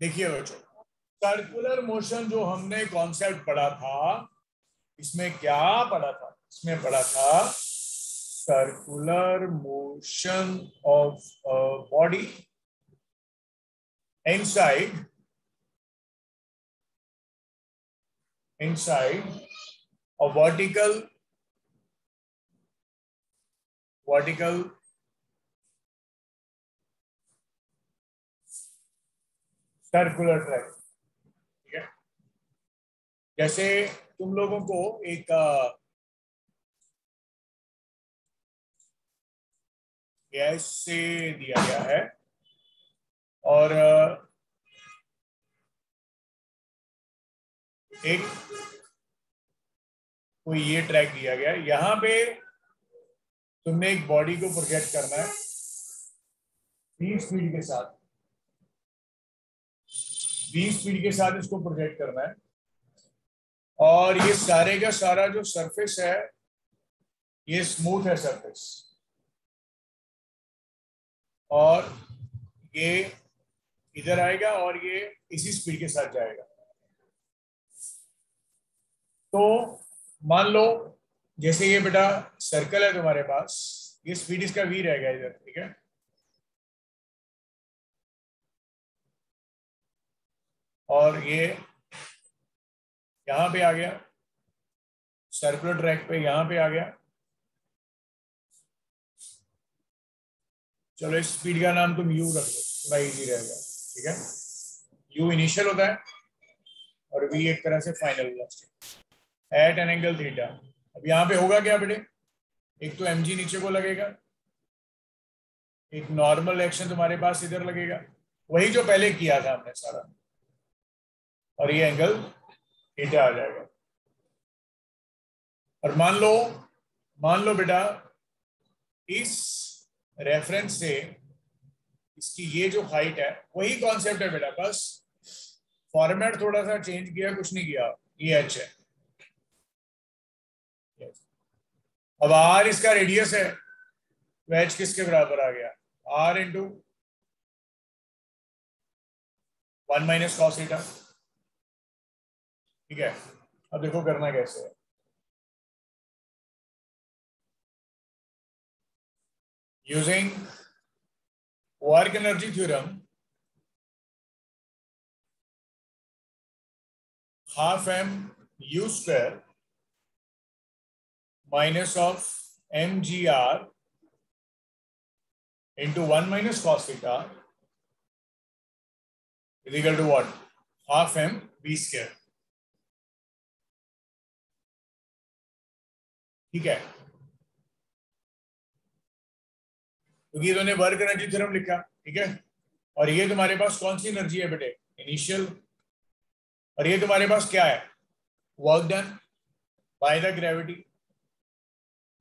देखिए बच्चों, circular motion जो हमने कॉन्सेप्ट पढ़ा था, इसमें क्या पढ़ा था? इसमें पढ़ा था circular motion of body inside a vertical circular track. ठीक है, जैसे तुम लोगों को एक ऐसे दिया गया है और एक कोई ये ट्रैक दिया गया है। यहां पे तुमने एक बॉडी को प्रोजेक्ट करना है v स्पीड के साथ, इसको प्रोजेक्ट करना है। और ये सारे का सारा जो सरफेस है ये स्मूथ है सरफेस, और ये इधर आएगा और ये इसी स्पीड के साथ जाएगा। तो मान लो जैसे ये बेटा सर्कल है तुम्हारे पास, ये स्पीड इसका v रहेगा इधर। ठीक है, और ये यहां पे आ गया सर्कुलर ट्रैक पे, यहां पे आ गया। चलो इस स्पीड का नाम तुम u रख दो, थोड़ा इजी रहेगा। ठीक है, u इनिशियल होता है और v एक तरह से final velocity at an angle theta. अब यहाँ पे होगा क्या बेटे? एक तो mg नीचे को लगेगा, एक नॉर्मल एक्शन तुम्हारे पास इधर लगेगा, वही जो पहले किया था हमने सारा, और ये एंगल थीटा आ जाएगा। और मान लो बेटा इस रेफरेंस से इसकी ये जो हाइट है वही कॉन्सेप्ट है बेटा, बस फॉर्मेट थोड़ा सा चेंज किया, कुछ नहीं किया। ये h है। अब r इसका रेडियस है, तो h किसके बराबर आ गया? r into 1 minus cos theta. ठीक है, अब देखो करना कैसे है। Using work energy theorem, half m u square minus of mgr into 1 minus cos theta is equal to what? Half m v square। ठीक है, क्योंकि ये दोनों वर्क एनर्जी थ्योरम लिखा। ठीक है, और ये तुम्हारे पास कौन सी एनर्जी है बेटे? इनिशियल। और ये तुम्हारे पास क्या है? Work done by the gravity,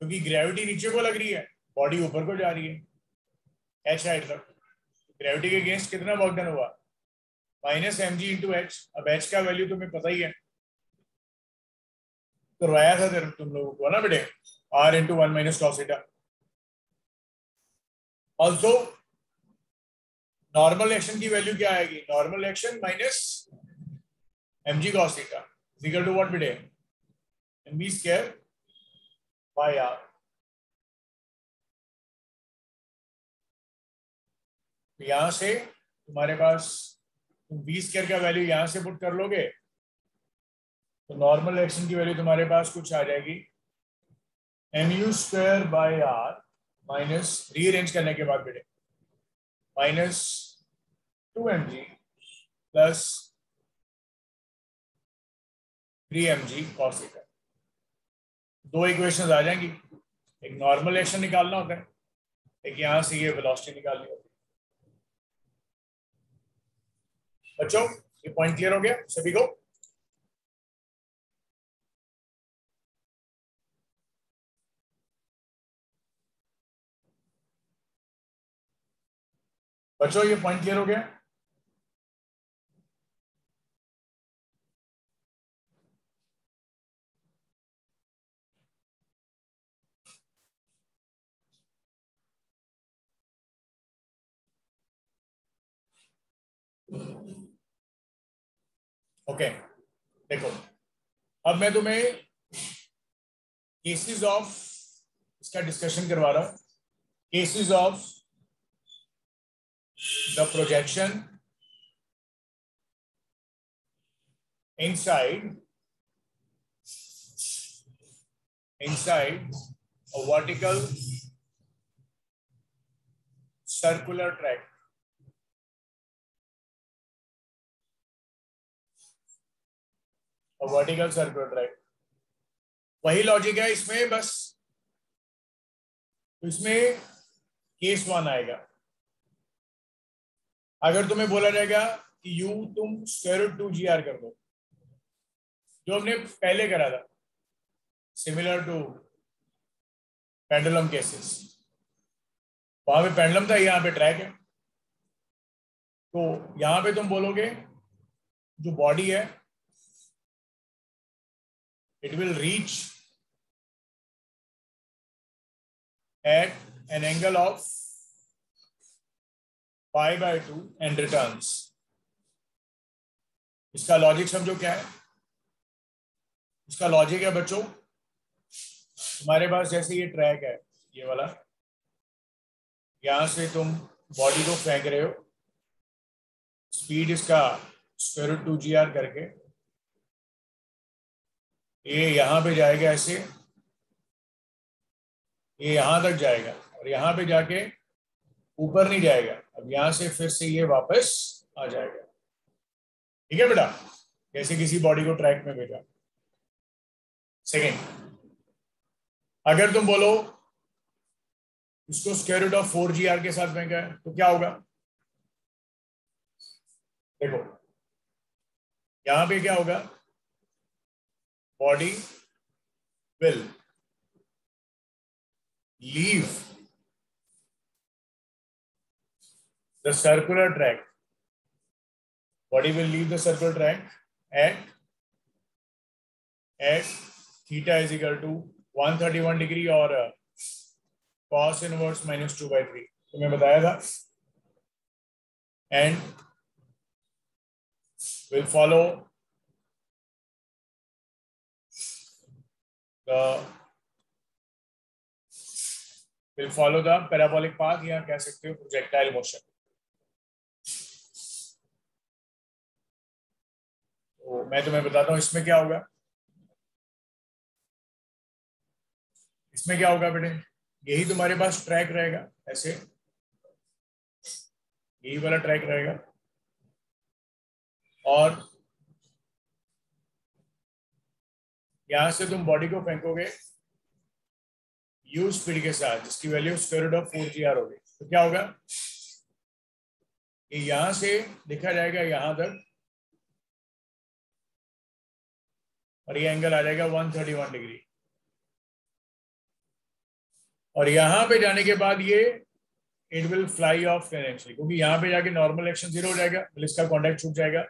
क्योंकि ग्रेविटी नीचे को लग रही है, बॉडी ऊपर को जा रही है h हाइट तक। ग्रेविटी के अगेंस्ट कितना वर्क डन हुआ? Minus M G into H. अब h का वैल्यू तुम्हें पता ही है, करवाया था तुम लोगों को ना बेटे, r into 1 minus cos theta. Also normal action की वैल्यू क्या आएगी? Normal action minus mg cos theta is equal to what बेटे? mv square by r। तो यहां से तुम्हारे पास तुम v स्क्वायर का वैल्यू यहां से पुट कर लोगे तो नॉर्मल एक्शन की वैल्यू तुम्हारे पास कुछ आ जाएगी mu square by r minus, rearrange करने के बाद बेटे, minus 2mg plus 3mg cos theta. दो इक्वेशंस आ जाएंगी, एक नॉर्मल एक्शन निकालना होता है, एक यहां से ये वेलोसिटी निकालनी होती है। बच्चों ये पॉइंट क्लियर हो गया सभी को? बच्चों ये पॉइंट क्लियर हो गया? ओके देखो, अब मैं तुम्हें केसेस ऑफ इसका डिस्कशन करवा रहा हूं। Cases of the projection inside a vertical circular track. A vertical circular track. वही लॉजिक है इसमें, बस तो इसमें केस 1 आएगा। अगर तुम्हें बोला जाएगा कि यू तुम √2GR कर दो, जो हमने पहले करा था, सिमिलर टू पेंडुलम केसेस। वहां पे पेंडुलम था, यहाँ पे ट्रैक है। तो यहां पे तुम बोलोगे जो बॉडी है it will reach at an angle of π/2 and returns। इसका लॉजिक समझो क्या है। इसका लॉजिक है बच्चों, तुम्हारे पास जैसे ये ट्रैक है, ये वाला, यहां से तुम बॉडी को फेंक रहे हो, स्पीड इसका √2GR करके ये यहां पे जाएगा, ऐसे ये यहां तक जाएगा और यहां पे जाके ऊपर नहीं जाएगा। अब यहां से फिर से ये वापस आ जाएगा। ठीक है बेटा, जैसे किसी बॉडी को ट्रैक में भेजा। सेकेंड, अगर तुम बोलो इसको √4GR के साथ फेंका है तो क्या होगा। देखो यहां पे क्या होगा, body will leave the circular track. Body will leave the circular track at theta is equal to 131 degree और cos inverse -2/3 तुम्हें बताया था, and will follow the parabolic path, या कह सकते हो प्रोजेक्टाइल मोशन। तो मैं तुम्हें बताता हूं इसमें क्या होगा। इसमें क्या होगा बेटे, यही तुम्हारे पास ट्रैक रहेगा, ऐसे यही वाला ट्रैक रहेगा, और यहां से तुम बॉडी को फेंकोगे यू स्पीड के साथ, जिसकी वैल्यू √4GR होगी। तो क्या होगा, ये यहां से लिखा जाएगा यहां तक, और ये एंगल आ जाएगा 131 डिग्री, और यहां पे जाने के बाद ये it will fly of tangentially, क्योंकि यहां पे जाके नॉर्मल एक्शन 0 हो जाएगा, इसका कॉन्टैक्ट छूट जाएगा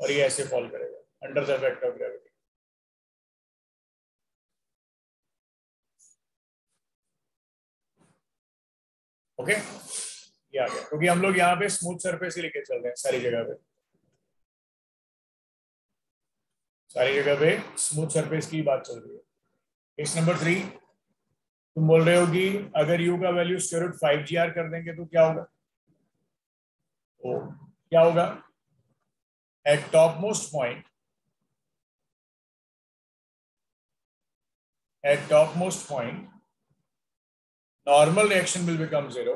और ये ऐसे फॉल करेगा under the effect of gravity. Okay, ये आ गया, क्योंकि हम लोग यहाँ पे स्मूथ सरफेस ही लेके चल रहे हैं सारी जगह पे। सारी जगह पे स्मूथ सरफेस की बात चल रही है। केस नंबर 3, तुम बोल रहे हो कि अगर u का वैल्यू √5GR कर देंगे तो क्या होगा। तो क्या होगा, eight top most point normal reaction will become 0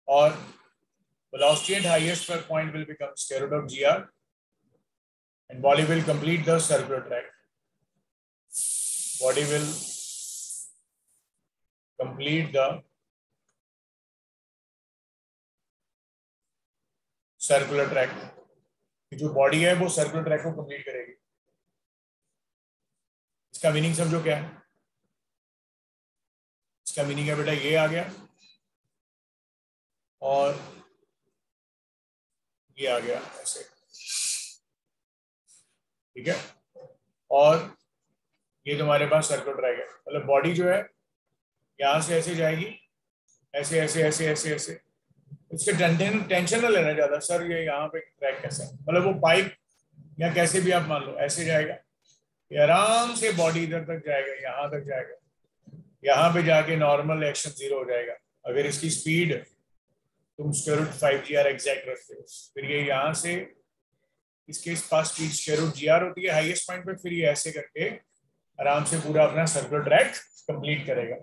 or velocity at highest point will become √GR and body will complete the circular track. Body will complete the circular track. जो body है वो सर्कुलर ट्रैक को complete करेगी। इसका meaning समझो क्या है। इसका मीनिंग है बेटा ये आ गया और ये आ गया ऐसे, ठीक है, और ये तुम्हारे पास सर्कुलर ट्रैक है। मतलब बॉडी जो है यहां से ऐसे जाएगी, ऐसे ऐसे ऐसे ऐसे ऐसे। इसके टेंशन ना लेना ज्यादा, सर ये यहाँ पे ट्रैक कैसा है, मतलब वो पाइप या कैसे भी आप मान लो, ऐसे जाएगा, ये आराम से बॉडी इधर तक जाएगा, यहां तक जाएगा, यहां पे जाके नॉर्मल एक्शन 0 हो जाएगा। अगर इसकी स्पीड तुम स्क्वायर रूट 5 GR एग्जैक्ट रखते हो, फिर ये यहां से इसके पास स्पीड स्क्वायर रूट GR होती है हाईएस्ट पॉइंट पे, फिर ये ऐसे करके आराम से पूरा अपना सर्कुलर ट्रैक कंप्लीट करेगा।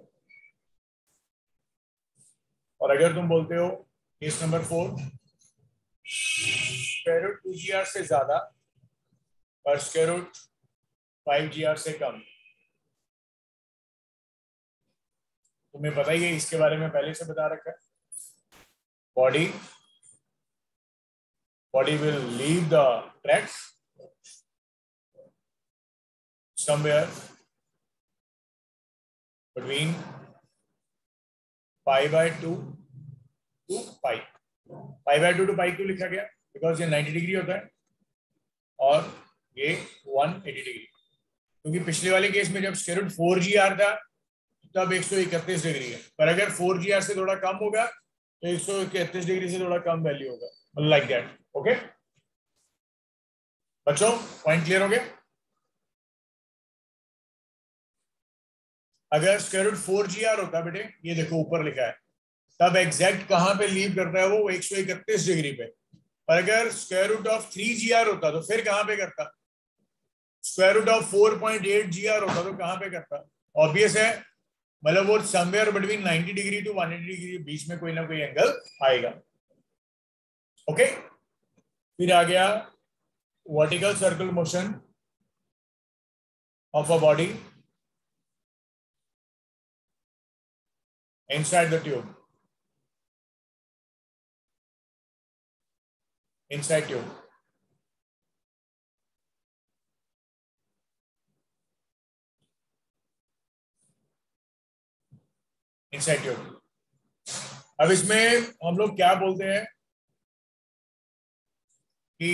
और अगर तुम बोलते हो case number 4, square root 2GR से ज्यादा और स्क्वायर रूट 5GR से कम, तुम्हें पता ही है, इसके बारे में पहले से बता रखा है। body will leave the track somewhere between pi by 2 to pi। pi by 2 to pi क्यों लिखा गया? बिकॉज ये 90 डिग्री होता है और ये 180 डिग्री, क्योंकि पिछले वाले केस में जब स्क्वायर रूट 4GR था तब 131 डिग्री है, पर अगर 4GR से थोड़ा कम होगा तो 131 डिग्री से थोड़ा कम वैल्यू होगा, लाइक दैट। ओके बच्चों, पॉइंट क्लियर हो गया? अगर स्क्वायर रूट 4GR होता बेटे, ये देखो ऊपर लिखा है, तब एग्जैक्ट कहां पे लीव करता है वो 131 डिग्री पे। पर अगर स्क्वायर रूट ऑफ 3GR होता तो फिर कहां पे करता? स्क्वायर रूट ऑफ 4.8GR होता तो कहां पे करता? ऑब्वियस है, मतलब वो somewhere between 90 degree to 180 degree बीच में कोई ना कोई एंगल आएगा। ओके, फिर आ गया vertical circle motion of a body inside the tube, inside tube। inside tube। अब इसमें हम लोग क्या बोलते हैं कि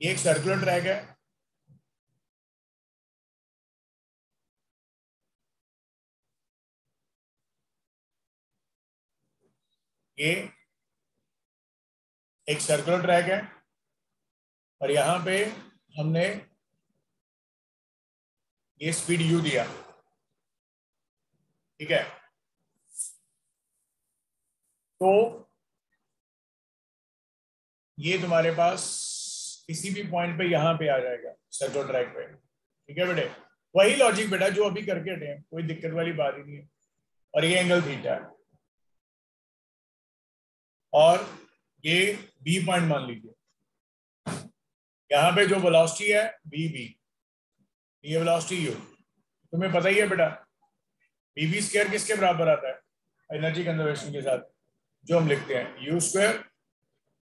ये एक सर्कुलर ट्रैक है, ये एक सर्कुलर ट्रैक है और यहां पे हमने ये स्पीड u दिया, ठीक है? तो ये तुम्हारे पास किसी भी पॉइंट पे यहां पे आ जाएगा सर्कुलर ट्रैक पे, ठीक है बेटे? वही लॉजिक बेटा जो अभी करके हटे हैं, कोई दिक्कत वाली बात ही नहीं है। और ये एंगल थीटा है और ये बी पॉइंट मान लीजिए, यहाँ पे जो वेलोसिटी है bv, ये वेलोसिटी u, तुम्हें पता ही है बेटा bv स्क्वायर किसके बराबर आता है एनर्जी कंजर्वेशन के साथ, जो हम लिखते हैं u square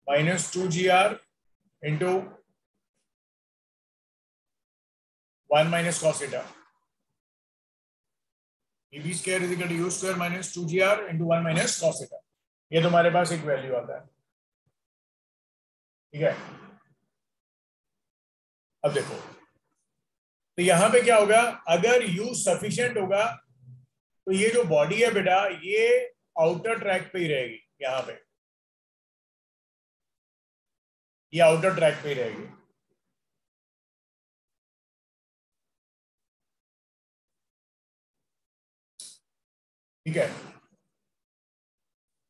minus 2GR into 1 minus cos theta. bv square is equal to u square minus 2GR into 1 minus cos theta. ये तुम्हारे पास एक वैल्यू आता है, ठीक है? अब देखो, तो यहां पे क्या होगा, अगर u सफिशिएंट होगा तो ये जो बॉडी है बेटा ये आउटर ट्रैक पे ही रहेगी, यहां पे ये आउटर ट्रैक पे ही रहेगी। ठीक है,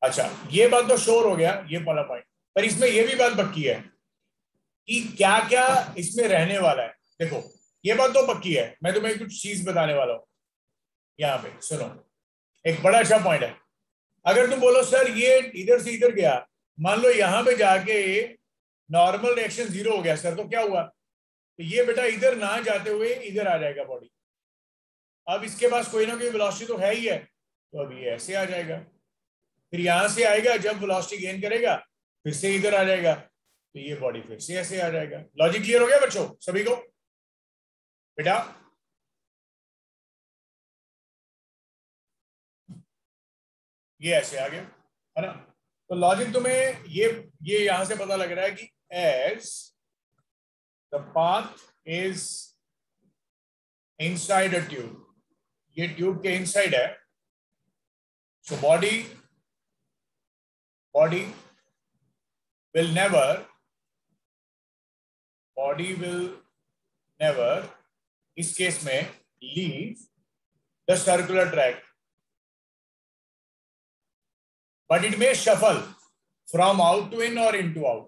अच्छा ये बात तो श्योर हो गया, ये वाला पॉइंट। पर इसमें ये भी बात पक्की है कि क्या क्या इसमें रहने वाला है। देखो ये बात तो पक्की है, मैं तुम्हें कुछ चीज बताने वाला हूं। यहाँ पे सुनो, एक बड़ा अच्छा पॉइंट है। अगर तुम बोलो सर ये इधर से इधर गया, मान लो यहाँ पे जाके नॉर्मल रिएक्शन 0 हो गया सर, तो क्या हुआ? तो ये बेटा इधर ना जाते हुए इधर आ जाएगा बॉडी। अब इसके पास कोई ना कोई वेलोसिटी तो है ही है, तो अब ये ऐसे आ जाएगा, फिर यहां से आएगा, जब वेलोसिटी गेन करेगा फिर से इधर आ जाएगा, तो ये बॉडी फिर से ऐसे आ जाएगा। लॉजिक क्लियर हो गया बच्चों सभी को? बेटा ये ऐसे आ गया, है ना? तो लॉजिक तुम्हें ये यहां से पता लग रहा है कि as the path is inside a tube, ये ट्यूब के इनसाइड है, so body will never body will never, इस केस में, leave the circular track, but it may shuffle from out to in or into out.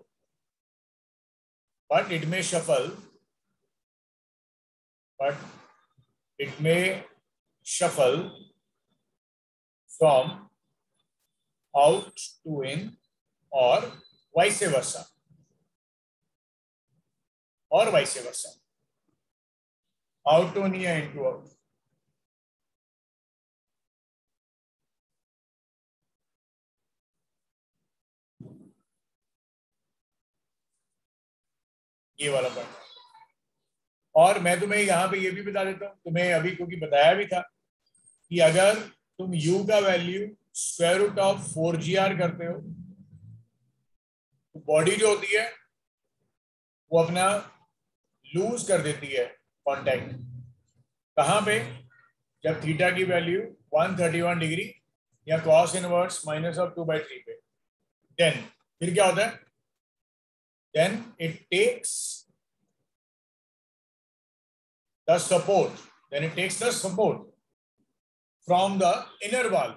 But it may shuffle from out to in or vice versa. Out to in या into out. ये वाला point. और मैं तुम्हें यहाँ पे ये भी बता देता हूँ, तुम्हें अभी क्योंकि बताया भी था कि अगर तुम u का value square root of 4gr करते हो तो बॉडी जो होती है वो अपना लूज कर देती है कांटेक्ट। कहाँ पे? जब थीटा की वैल्यू 131 डिग्री या cos इनवर्स -2/3 पे। देन फिर क्या होता है? Then it takes the support. From the inner wall.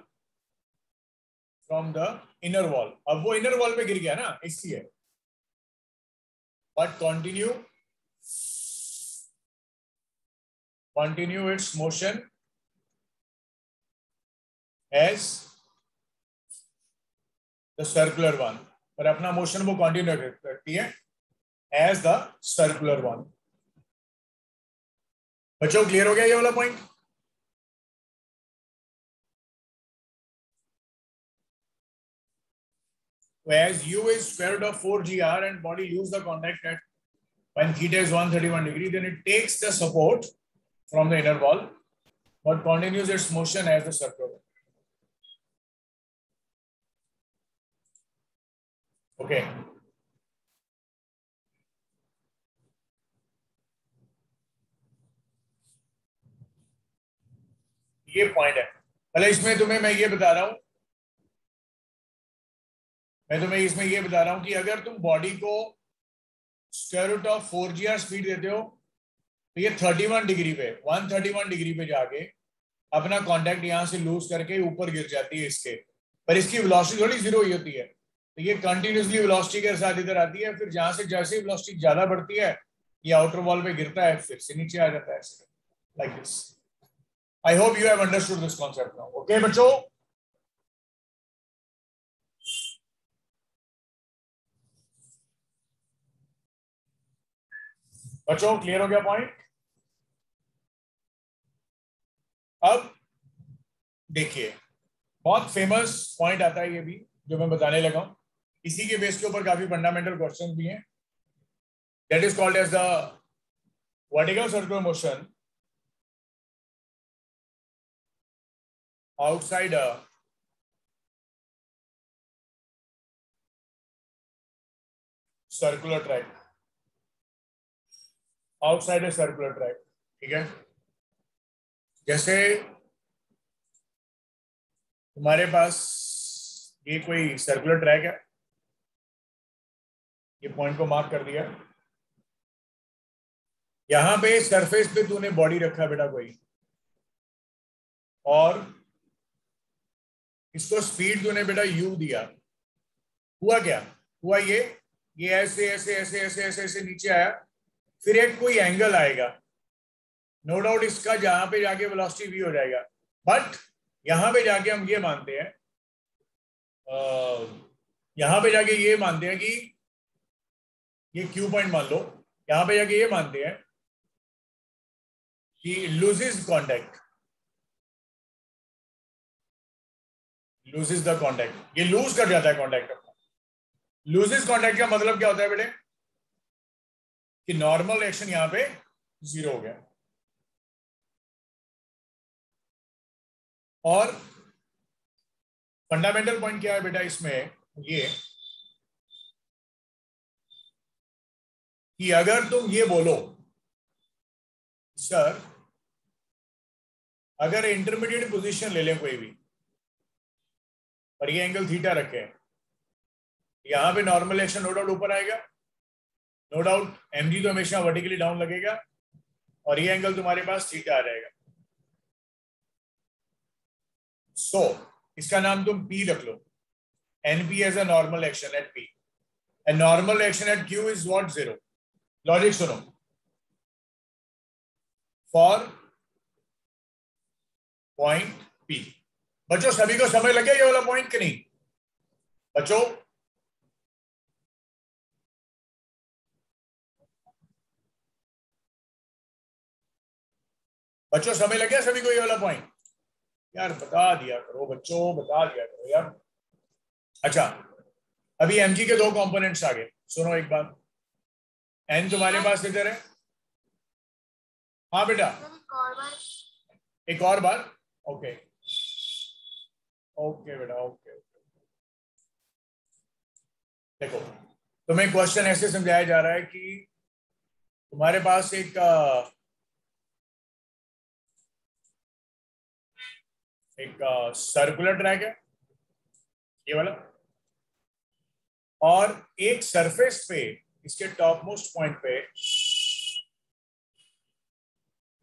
अब वो inner wall पे गिर गया ना, इसलिए। But continue its motion as the circular one. पर अपना मोशन वो कंटिन्यू करती है एज द सर्कुलर वन। बच्चों क्लियर हो गया ये वाला point? As u is square root of 4gr and body lose the contact at when theta is 131 degree, then it takes the support from the inner wall but continues its motion as the circular one. Okay. ये point है। पहले इसमें तुम्हें मैं ये बता रहा हूं, कि अगर तुम बॉडी को square root of 4gr speed देते हो तो ये 131 डिग्री पे जाके अपना कांटेक्ट यहां से लूज करके ऊपर गिर जाती है इसके, पर इसकी वेलोसिटी थोड़ी जीरो ही होती है। तो ये कंटिन्यूसली वेलोसिटी के साथ इधर आती है, फिर जहां से जैसे वेलोसिटी ज्यादा बढ़ती है ये आउटर वॉल पे गिरता है, फिर से नीचे आ जाता है like this. I hope you have understood this concept now. Okay बच्चों, क्लियर हो गया पॉइंट? अब देखिए बहुत फेमस पॉइंट आता है ये भी जो मैं बताने लगा हूं, इसी के बेस के ऊपर काफी फंडामेंटल क्वेश्चन भी हैं। That is called as the vertical circular motion outside a circular track, ठीक है। जैसे तुम्हारे पास ये कोई सर्कुलर ट्रैक है, ये पॉइंट को मार्क कर दिया, यहां पे सरफेस पे तूने बॉडी रखा बेटा कोई, और इसको स्पीड तूने बेटा u दिया। हुआ क्या? हुआ ये ऐसे ऐसे ऐसे ऐसे ऐसे ऐसे नीचे आया, फिर एक कोई एंगल आएगा, नो डाउट इसका जहां पे जाके वेलोसिटी v हो जाएगा। बट यहां पे जाके हम ये मानते हैं, कि ये Q पॉइंट मान लो, यहां पे जाके ये मानते हैं कि लूजेस द कॉन्टैक्ट, ये लूज कर जाता है कॉन्टैक्ट अपना। लूजेस कॉन्टैक्ट का मतलब क्या होता है बेटे? कि नॉर्मल एक्शन यहां पे जीरो हो गया। और फंडामेंटल पॉइंट क्या है बेटा इसमें? ये कि अगर तुम ये बोलो सर अगर इंटरमीडिएट पोजीशन ले लें कोई भी, और ये एंगल थीटा रखे, यहां पे नॉर्मल एक्शन नो डाउट ऊपर आएगा, नो डाउट mg तो हमेशा वर्टिकली डाउन लगेगा और ये एंगल तुम्हारे पास थीटा आ जाएगा। सो इसका नाम तुम P रख लो, NP as a normal action at P and normal action at Q is what 0। Logic सुनो, फॉर पॉइंट P। बच्चों सभी को समझ लगे ये वाला पॉइंट कि नहीं? बच्चों बच्चों समझ लगे सभी को ये वाला पॉइंट? यार बता दिया करो बच्चों, बता दिया करो यार। अच्छा, अभी mg के दो कंपोनेंट्स आ गए। सुनो एक बात, n तुम्हारे पास इधर है। हाँ बेटा, एक और बार। ओके ओके बेटा, ओके। देखो तुम्हें क्वेश्चन ऐसे समझाया जा रहा है कि तुम्हारे पास एक सर्कुलर ट्रैक है, ये वाला, और एक सरफेस पे इसके टॉप मोस्ट पॉइंट पे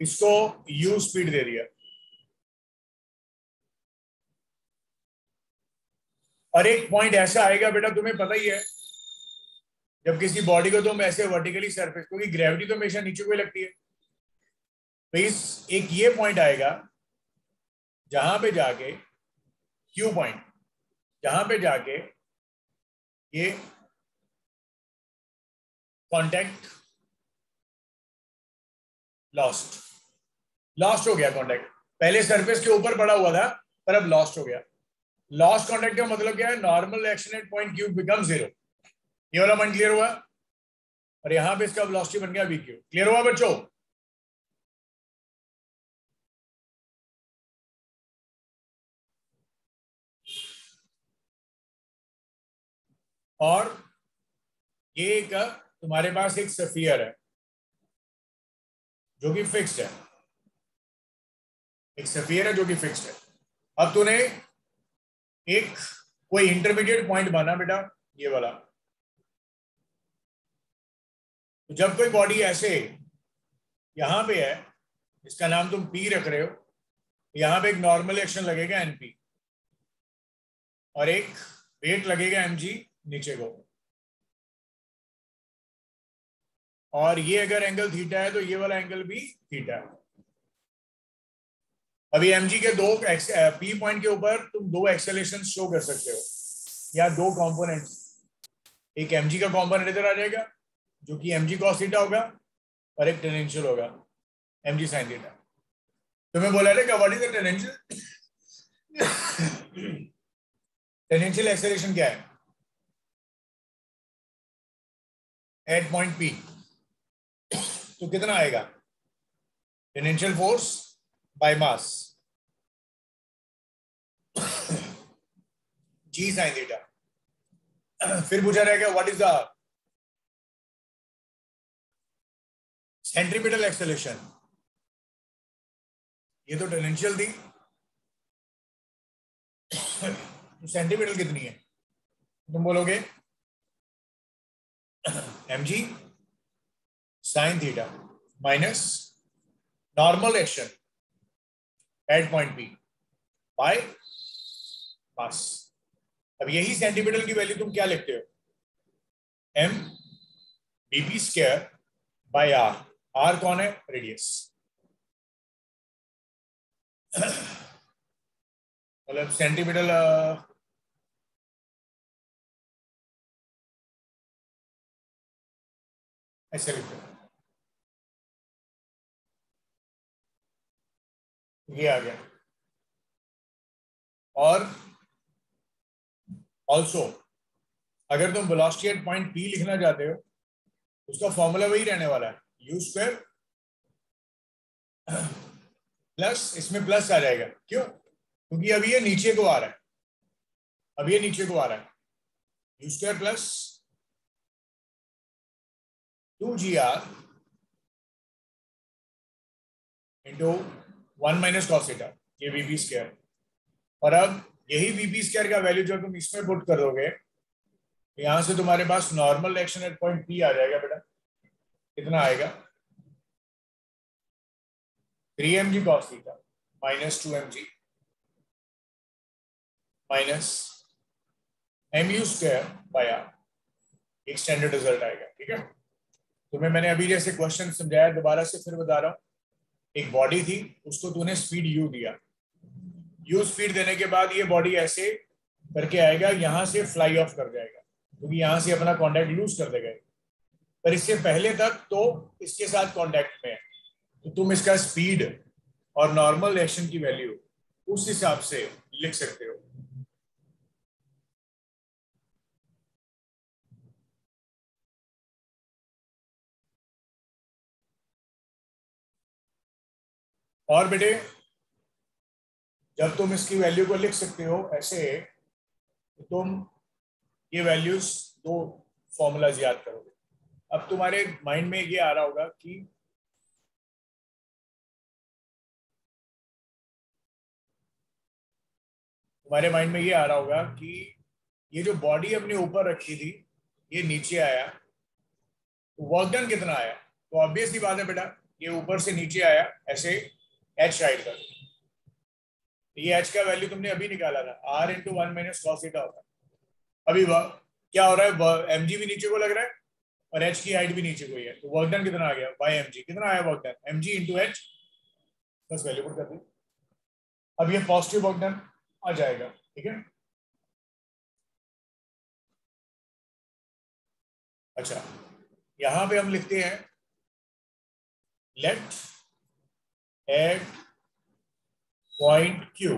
इसको u स्पीड दे दिया, और एक पॉइंट ऐसा आएगा बेटा, तुम्हें पता ही है, जब किसी बॉडी को तुम ऐसे वर्टिकली सरफेस, क्योंकि ग्रेविटी तो हमेशा नीचे को ही लगती है, तो इस एक ये पॉइंट आएगा जहां पे जाके Q पॉइंट, जहां पे जाके ये कांटेक्ट लॉस्ट हो गया। कांटेक्ट पहले सरफेस के ऊपर पड़ा हुआ था पर अब लॉस्ट हो गया। लॉस्ट कांटेक्ट का मतलब क्या है? Normal action at point Q become 0। ये वाला पॉइंट क्लियर हुआ, और यहां पे इसका वेलोसिटी बन गया VQ। क्लियर हुआ बच्चों? और ये एक तुम्हारे पास एक स्फीयर है जो कि फिक्स्ड है, एक स्फीयर है जो कि फिक्स्ड है। अब तूने एक कोई इंटरमीडिएट पॉइंट माना बेटा, ये वाला। तो जब कोई बॉडी ऐसे यहां पे है, इसका नाम तुम P रख रहे हो, यहां पे एक नॉर्मल एक्शन लगेगा NP और एक वेट लगेगा mg नीचे को, और ये अगर एंगल थीटा है तो ये वाला एंगल भी थीटा है। अभी mg के दो P पॉइंट के ऊपर तुम दो एक्सेलेरेशन शो कर सकते हो, या दो कंपोनेंट्स। एक mg का कंपोनेंट इधर आ जाएगा जो कि mg cos थीटा होगा, और एक टेंजेंशियल होगा mg sin थीटा। तुम्हें बोला रहेगा what is the tangential? Tangential acceleration क्या है एट पॉइंट P? तो कितना आएगा? Tangential force by mass g sin theta. फिर पूछा रहेगा what is the centripetal acceleration? ये तो टेंजेंशियल थी, तो सेंटीमीटर कितनी है? तुम बोलोगे mg sin theta minus normal action at point P by mass. अब यही सेंटीमीटर की वैल्यू तुम क्या लिखते हो? m bp square by r। r कौन है? रेडियस। मतलब सेंटीमीटर ऐसे लिखते हैं, ये आ गया। और ऑल्सो अगर तुम वेलोसिटी एट पॉइंट P लिखना चाहते हो, उसका फॉर्मूला वही रहने वाला है, u स्क्वायर प्लस, इसमें प्लस आ जाएगा। क्यों? क्योंकि अभी ये नीचे को आ रहा है, अब ये नीचे को आ रहा है। u square plus 2gr into 1 minus cos theta, ये वीपी स्क्वायर। और अब यही वीपी स्क्वायर का वैल्यू जो तुम इसमें पुट कर दोगे, यहां से तुम्हारे पास normal action at point P आ जाएगा बेटा। कितना आएगा 3 mg cos theta minus 2 mg minus mu square by r, एक स्टैंडर्ड रिजल्ट आएगा। ठीक है, तुम्हें मैंने अभी जैसे क्वेश्चन समझाया, दोबारा से फिर बता रहा हूँ। एक बॉडी थी, उसको तूने स्पीड u दिया, u स्पीड देने के बाद ये बॉडी ऐसे करके आएगा, यहां से फ्लाई ऑफ कर जाएगा क्योंकि यहां से अपना कांटेक्ट लूज कर देगा। पर इससे पहले तक तो इसके साथ कांटेक्ट में है, तो तुम इसका स्पीड और नॉर्मल रिएक्शन की वैल्यू उस हिसाब से लिख सकते हो। और बेटे जब तुम इसकी वैल्यू को लिख सकते हो ऐसे, तो तुम ये वैल्यूज दो फॉर्मूलाज याद करोगे। अब तुम्हारे माइंड में ये आ रहा होगा कि ये जो बॉडी अपने ऊपर रखी थी, ये नीचे आया, तो वर्क डन कितना आया? तो ऑब्वियसली बात है बेटा, ये ऊपर से नीचे आया ऐसे एच साइड का, ये एच का वैल्यू तुमने अभी निकाला था, R into 1 minus cos theta होता है। अभी क्या हो रहा है, एम जी भी नीचे को लग रहा है और एच की हाइट भी नीचे को ही है, तो वर्क डन कितना आ गया बाई एम जी, कितना आया work done, M G into H, बस वैल्यू पुट कर दी। अब ये पॉजिटिव वर्क डन आ जाएगा। ठीक है, अच्छा यहां पे हम लिखते हैं let at point Q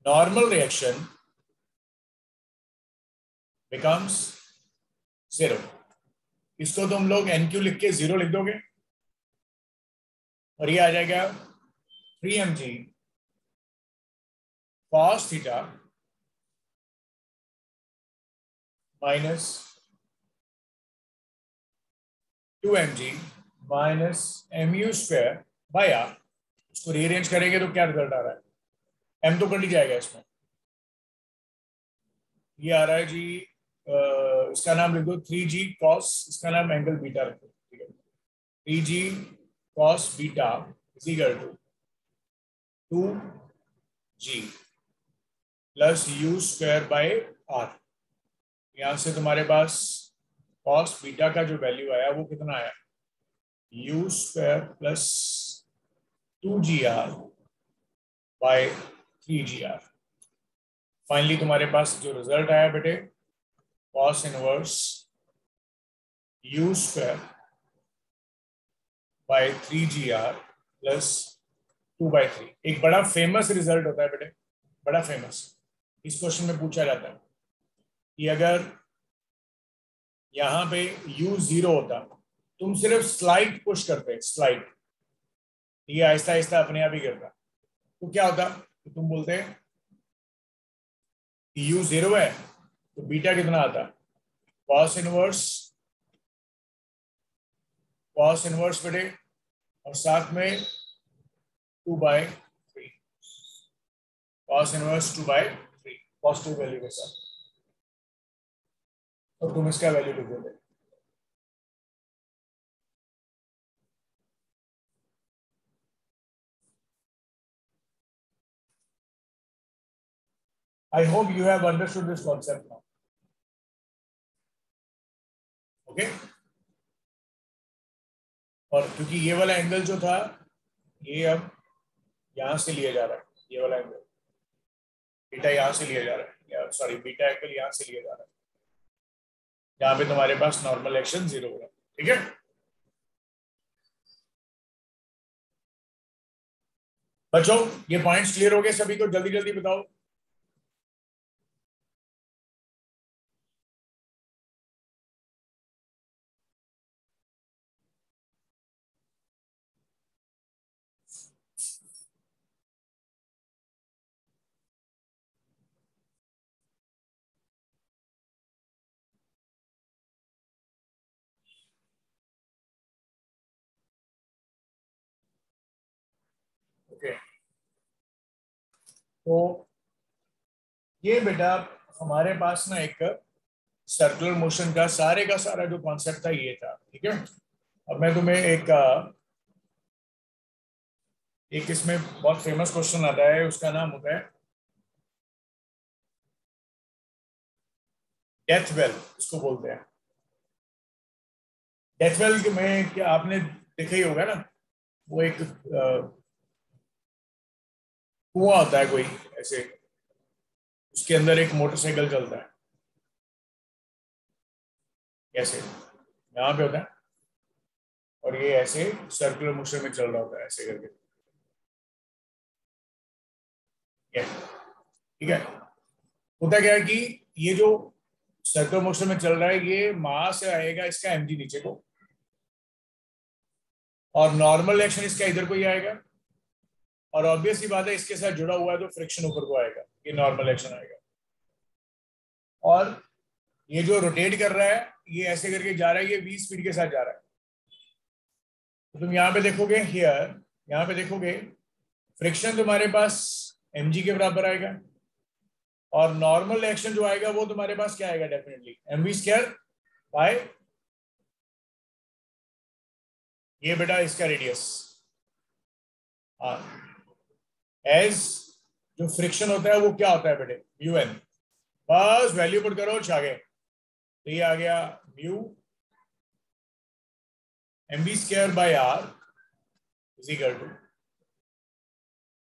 normal reaction becomes 0। इसको तुम लोग एन क्यू लिख के 0 लिख दोगे और ये आ जाएगा 3 mg cos theta minus 2 mg minus mu square by R. इसको रीअरेंज करेंगे तो क्या रिजल्ट आ रहा है, m तो कट ही जाएगा इसमें, ये आ रहा है जी इसका नाम लिख दो 3g cos, इसका नाम एंगल बीटा रखो। ठीक है, 3g cos beta is equal to 2g plus u square by R. यहां से तुम्हारे पास कॉस बीटा का जो वैल्यू आया वो कितना आया, u square plus 2gr by 3gr। Finally तुम्हारे पास जो रिजल्ट आया बेटे, cos inverse u square by 3gr plus 2/3। एक बड़ा फेमस रिजल्ट होता है बेटे, बड़ा फेमस, इस क्वेश्चन में पूछा जाता है कि अगर यहां पे u 0 होता, तुम सिर्फ स्लाइड पुश करते, स्लाइड, ये आहिस्ता आहिस्ता अपने आप ही गिरता, तो क्या होता, तो तुम बोलते कि u 0 है तो बीटा कितना आता, कॉस इनवर्स बेटे और साथ में 2/3, कॉस इनवर्स 2/3 पॉजिटिव वैल्यू के साथ, और तुम इसका वैल्यू लिख दोगे। I hope you have understood this concept now. Okay? और क्योंकि ये वाला एंगल जो था ये अब यहां से लिया जा रहा है, ये वाला एंगल बीटा यहां से लिया जा रहा है, या सॉरी बीटा एंगल यहां से लिया जा रहा है, जहां पे तुम्हारे पास नॉर्मल एक्शन 0 होगा। ठीक है, बच्चों ये पॉइंट्स क्लियर हो गए सभी को, जल्दी जल्दी बताओ। ओके, तो ये बेटा हमारे पास ना एक सर्कुलर मोशन का सारा जो कॉन्सेप्ट था ये था, ठीक है। अब मैं तुम्हें एक इसमें बहुत फेमस क्वेश्चन आता है, उसका नाम होता है डेथ वेल, इसको बोलते हैं। डेथ वेल में क्या आपने देखा ही होगा ना, वो एक कुआं होता है कोई ऐसे, उसके अंदर एक मोटरसाइकिल चलता है, ऐसे यहाँ पे होता है, और ये ऐसे सर्कुलर मोशन में चल रहा होता है ऐसे करके, ठीक है। होता क्या है कि ये जो सर्कुलर मोशन में चल रहा है, ये मास से आएगा इसका mg नीचे को, और नॉर्मल एक्शन इसका इधर को ही आएगा, और ऑब्वियसली बात है इसके साथ जुड़ा हुआ है तो फ्रिक्शन ऊपर को आएगा, ये नॉर्मल एक्शन आएगा। और ये जो रोटेट कर रहा है ये ऐसे करके जा रहा है, ये v स्पीड के साथ जा रहा है। तो तुम यहाँ पे देखोगे, यहाँ पे देखोगे फ्रिक्शन तुम्हारे पास mg के बराबर आएगा, और नॉर्मल एक्शन जो आएगा वो तुम्हारे पास क्या आएगा, डेफिनेटली mv² बाय ये बेटा इसका रेडियस r। एज जो फ्रिक्शन होता है वो क्या होता है बेटे, un। बस वैल्यू पुट करो छागे, तो ये आ गया mu mv² by r is equal to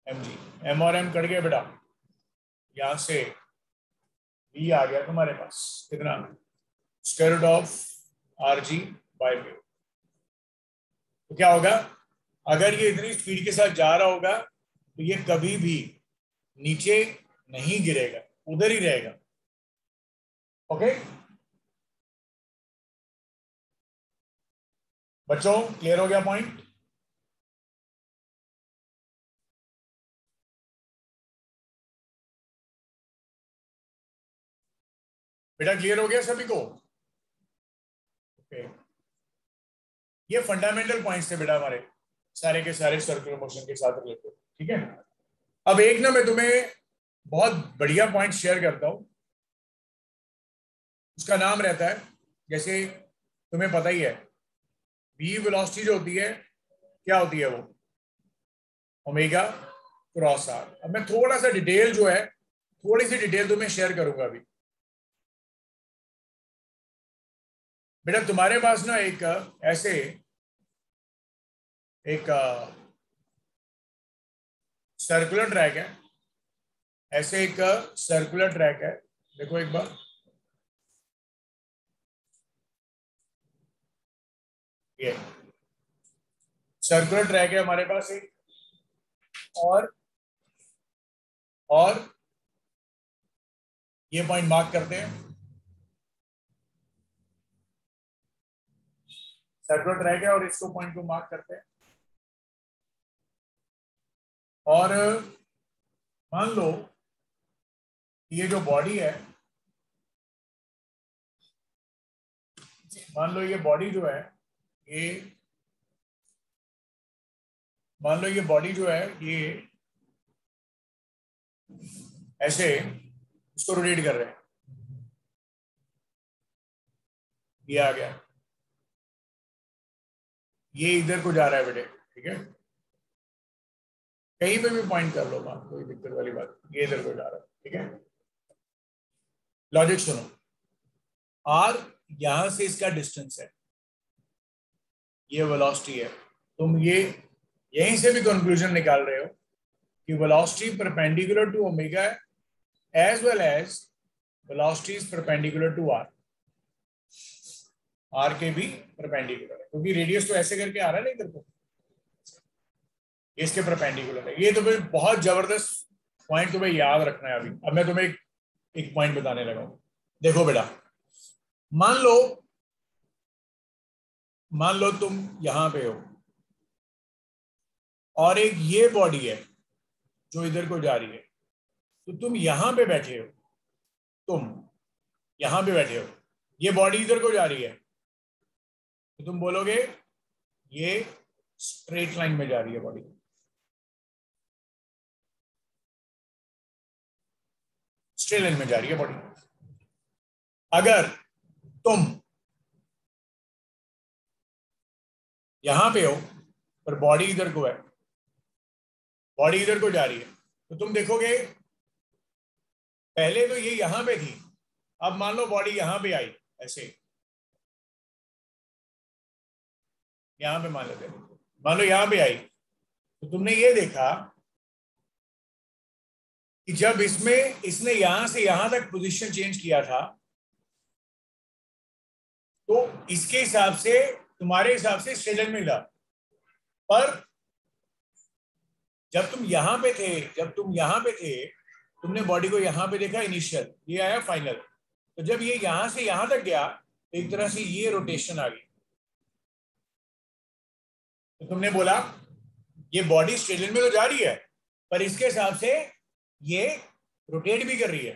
mg। m और m कट गए बेटा, यहां से v आ गया तुम्हारे पास कितना, square root of rg by mu. तो क्या होगा, अगर ये इतनी स्पीड के साथ जा रहा होगा तो ये कभी भी नीचे नहीं गिरेगा, उधर ही रहेगा। ओके बच्चों, क्लियर हो गया पॉइंट? बेटा क्लियर हो गया सभी को? ओके, ये फंडामेंटल पॉइंट्स थे बेटा हमारे सारे के सारे सर्कुलर मोशन के साथ रिलेटेड, ठीक है। अब एक ना मैं तुम्हें बहुत बढ़िया पॉइंट शेयर करता हूं, उसका नाम रहता है, जैसे तुम्हें पता ही है v वेलोसिटी जो होती है क्या होती है, वो ओमेगा क्रॉस r। अब मैं थोड़ा सा डिटेल जो है, थोड़ी सी डिटेल तुम्हें शेयर करूंगा अभी। बेटा तुम्हारे पास ना एक ऐसे एक सर्कुलर ट्रैक है, ऐसे एक सर्कुलर ट्रैक है, देखो एक बार, ये सर्कुलर ट्रैक है हमारे पास एक, और ये पॉइंट मार्क करते हैं, सर्कुलर ट्रैक है और इसको पॉइंट को मार्क करते हैं। और मान लो ये जो बॉडी है, मान लो ये बॉडी जो है, ये मान लो ये बॉडी जो है ये ऐसे इसको रोटेट कर रहे हैं, ये आ गया, ये इधर को जा रहा है बेटे, ठीक है, कहीं पे भी पॉइंट कर लो बात, कोई दिक्कत वाली बात, ये इधर को जा रहा है, ठीक है। लॉजिक सुनो, r यहां से इसका डिस्टेंस है, ये वेलोसिटी है, तुम ये यहीं से भी कंक्लूजन निकाल रहे हो कि velocity perpendicular to omega as well as velocity is perpendicular to r। r के भी परपेंडिकुलर है, क्योंकि रेडियस तो ऐसे करके आ रहा है ना इधर को, इसके परपेंडिकुलर है। ये तुम्हें बहुत जबरदस्त पॉइंट तुम्हें याद रखना है अभी। अब मैं तुम्हें एक पॉइंट बताने लगा हूं, देखो बेटा, मान लो तुम यहां पे हो, और एक ये बॉडी है जो इधर को जा रही है, तो तुम यहां पे बैठे हो, तुम यहां पे बैठे हो, ये बॉडी इधर को जा रही है, तो तुम बोलोगे ये स्ट्रेट लाइन में जा रही है बॉडी, स्ट्रेट लाइन में जा रही है बॉडी। अगर तुम यहां पे हो पर बॉडी इधर को है, बॉडी इधर को जा रही है, तो तुम देखोगे पहले तो ये यहां पे थी, अब मान लो बॉडी यहां पे आई, ऐसे यहां पे मान लेते, मान लो यहां पे आई, तो तुमने ये देखा कि जब इसने यहां से यहां तक पोजीशन चेंज किया था, तो इसके हिसाब से तुम्हारे हिसाब से स्ट्रेट लाइन में था, पर जब तुम यहां पे थे, तुमने बॉडी को यहां पे देखा इनिशियल, ये आया फाइनल, तो जब ये यहां से यहां तक गया तो एक तरह से ये रोटेशन आ गई, तो तुमने बोला ये बॉडी स्ट्रेट लाइन में तो जा रही है पर इसके हिसाब से ये रोटेट भी कर रही है,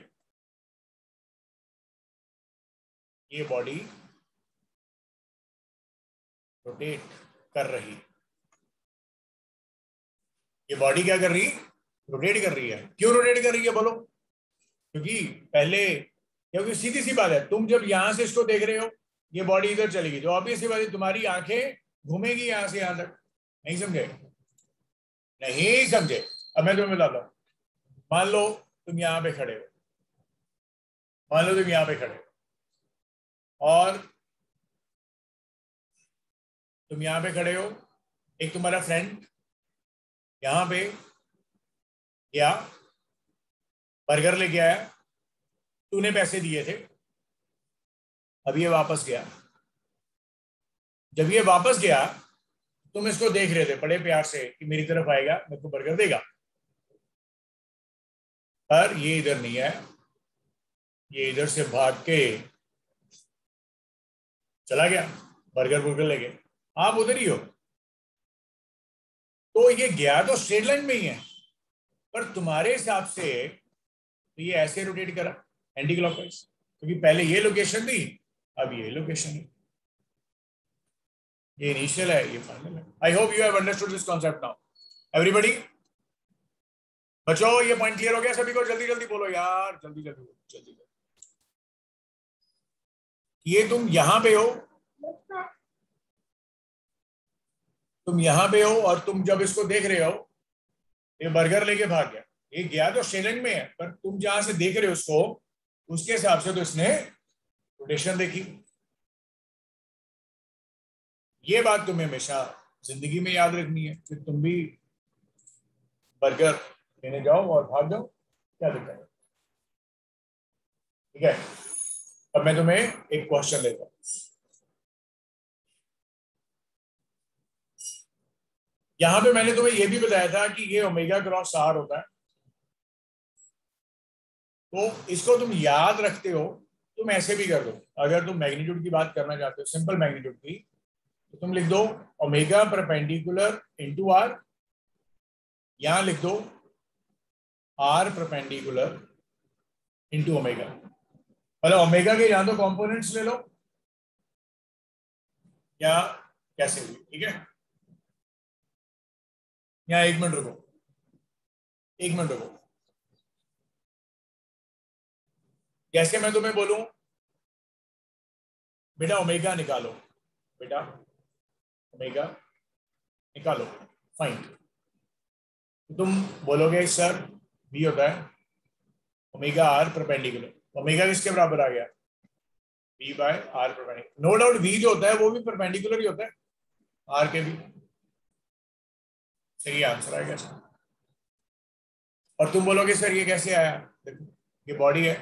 ये बॉडी रोटेट कर रही, ये बॉडी क्या कर रही, रोटेट कर रही है। क्यों रोटेट कर रही है बोलो? क्योंकि सीधी सी बात है, तुम जब यहां से इसको देख रहे हो, ये बॉडी इधर चलेगी, तो ऑब्वियस सी बात है तुम्हारी आंखें घूमेगी यहां से यहां तक। नहीं समझे? नहीं समझे? अब मैं तुम्हें बताता हूं, मान लो तुम यहां पे खड़े हो, और तुम यहां पे खड़े हो, एक तुम्हारा फ्रेंड यहां पे गया, बर्गर लेके आया, तूने पैसे दिए थे, अब ये वापस गया, जब ये वापस गया तुम इसको देख रहे थे बड़े प्यार से कि मेरी तरफ आएगा, मेरे को बर्गर देगा, पर ये इधर नहीं आया, ये इधर से भाग के चला गया, बर्गर लेके, आप उधर ही हो, तो ये गया तो स्ट्रेट लाइन में ही है, पर तुम्हारे हिसाब से तो ये ऐसे रोटेट करा एंटी क्लॉकवाइज, क्योंकि पहले ये लोकेशन थी, अब ये लोकेशन है, ये इनिशियल है, ये फाइनल है। I hope you have understood this concept now everybody. बच्चों ये पॉइंट क्लियर हो गया सभी को? जल्दी जल्दी बोलो यार, जल्दी जल्दी। ये तुम यहां पे हो, और तुम जब इसको देख रहे हो, ये बर्गर लेके भाग गया, ये गया तो स्ट्रेट में है, पर तुम जहां से देख रहे हो उसको, उसके हिसाब से तो इसने रोटेशन देखी। ये बात तुम्हें हमेशा जिंदगी में याद रखनी है, कि तुम भी बर्गर लेने जाओ और भाग जाओ, क्या दिक्कत है? ठीक है, अब मैं तुम्हें एक क्वेश्चन देता हूं। यहां पे मैंने तुम्हें यह भी बताया था कि ये ओमेगा क्रॉस आर होता है, तो इसको तुम याद रखते हो, तुम ऐसे भी कर दो, अगर तुम मैग्नीट्यूड की बात करना चाहते हो, सिंपल मैग्नीट्यूड की, तो तुम लिख दो ओमेगा परपेंडिकुलर इनटू आर, यहां लिख दो आर परपेंडिकुलर इनटू ओमेगा, मतलब ओमेगा के यहां तो कंपोनेंट्स ले लो या कैसे भी, ठीक है। यहाँ एक मिनट रुको, जैसे मैं तुम्हें बोलूं बेटा ओमेगा निकालो, फाइन, तुम बोलोगे सर वी होता है ओमेगा आर परपेंडिकुलर, ओमेगा किसके बराबर आ गया? V by R perpendicular. No doubt V जो होता है वो भी परपेंडिकुलर ही होता है आर के भी, सही आंसर आएगा सर। और तुम बोलोगे सर ये कैसे आया? देखो ये बॉडी है,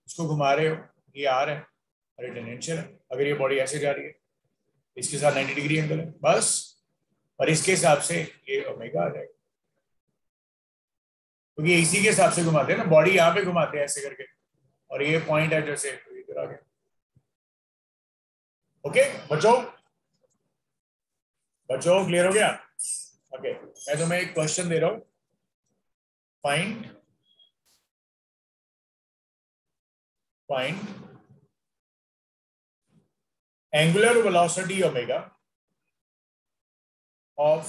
इसको घुमा रहे हो, ये आर है और ये टेंजेंशियल है, अगर ये बॉडी ऐसे जा रही है, इसके साथ 90 डिग्री एंगल है बस, और इसके हिसाब से ये ओमेगा आ जाएगा, क्योंकि तो इसी के हिसाब से घुमाते हैं ना, बॉडी यहाँ पे घुमाते हैं ऐसे करके, और ये पॉइंट है जैसे इधर आ गया। ओके बच्चों क्लियर हो गया? ओके मैं तुम्हें एक क्वेश्चन दे रहा हूं, find angular velocity omega of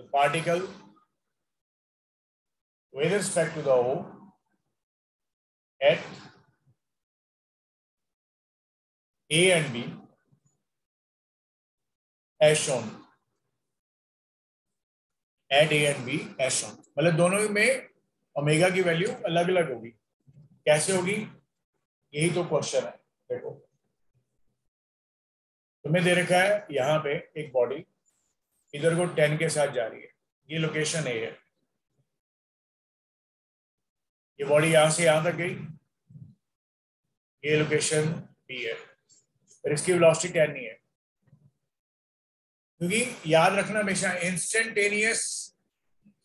the particle with respect to the O at A and B as shown, at A and B as shown, मतलब दोनों में ओमेगा की वैल्यू अलग अलग होगी। कैसे होगी, यही तो क्वेश्चन है। देखो तुम्हें दे रखा है यहाँ पे एक बॉडी इधर को 10 के साथ जा रही है, ये लोकेशन A है, ये बॉडी यहां से यहां तक गई, ये लोकेशन B है, पर इसकी वेलोसिटी 10 नहीं है, क्योंकि याद रखना हमेशा इंस्टेंटेनियस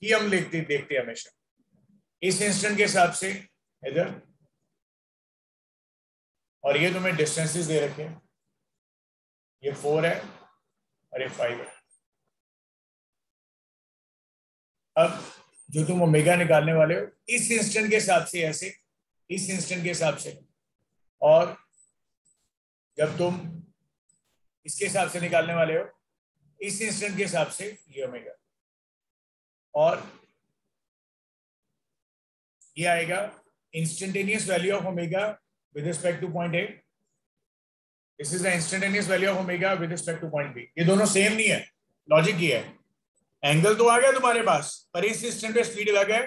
ही हम देखते हैं हमेशा इस इंस्टेंट के हिसाब से इधर, और ये तुम्हें डिस्टेंसेस दे रखे हैं, ये 4 है और ये 5 है। अब जो तुम ओमेगा निकालने वाले हो इस इंस्टेंट के हिसाब से, ऐसे इस इंस्टेंट के हिसाब से, और जब तुम इसके हिसाब से निकालने वाले हो इस इंस्टेंट के हिसाब से ये ओमेगा, और ये आएगा instantaneous value of omega with respect to point A, this is the instantaneous value of omega with respect to point B. ये दोनों सेम नहीं है, लॉजिक ये है, एंगल तो आ गया तुम्हारे पास, पर इस इंस्टेंट पे स्पीड अलग है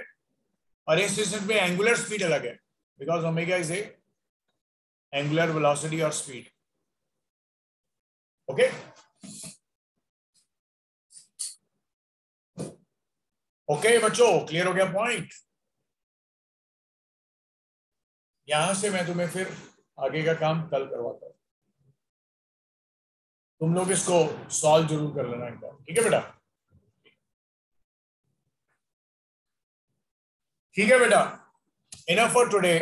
और इस इंस्टेंट पे एंगुलर स्पीड अलग है, because omega is a angular velocity और स्पीड। ओके ओके बच्चों, क्लियर हो गया पॉइंट। यहां से मैं तुम्हें फिर आगे का काम कल करवाता हूं, तुम लोग इसको सॉल्व जरूर कर लेना एक बार, ठीक है बेटा? ठीक है बेटा, इनफ फॉर टुडे।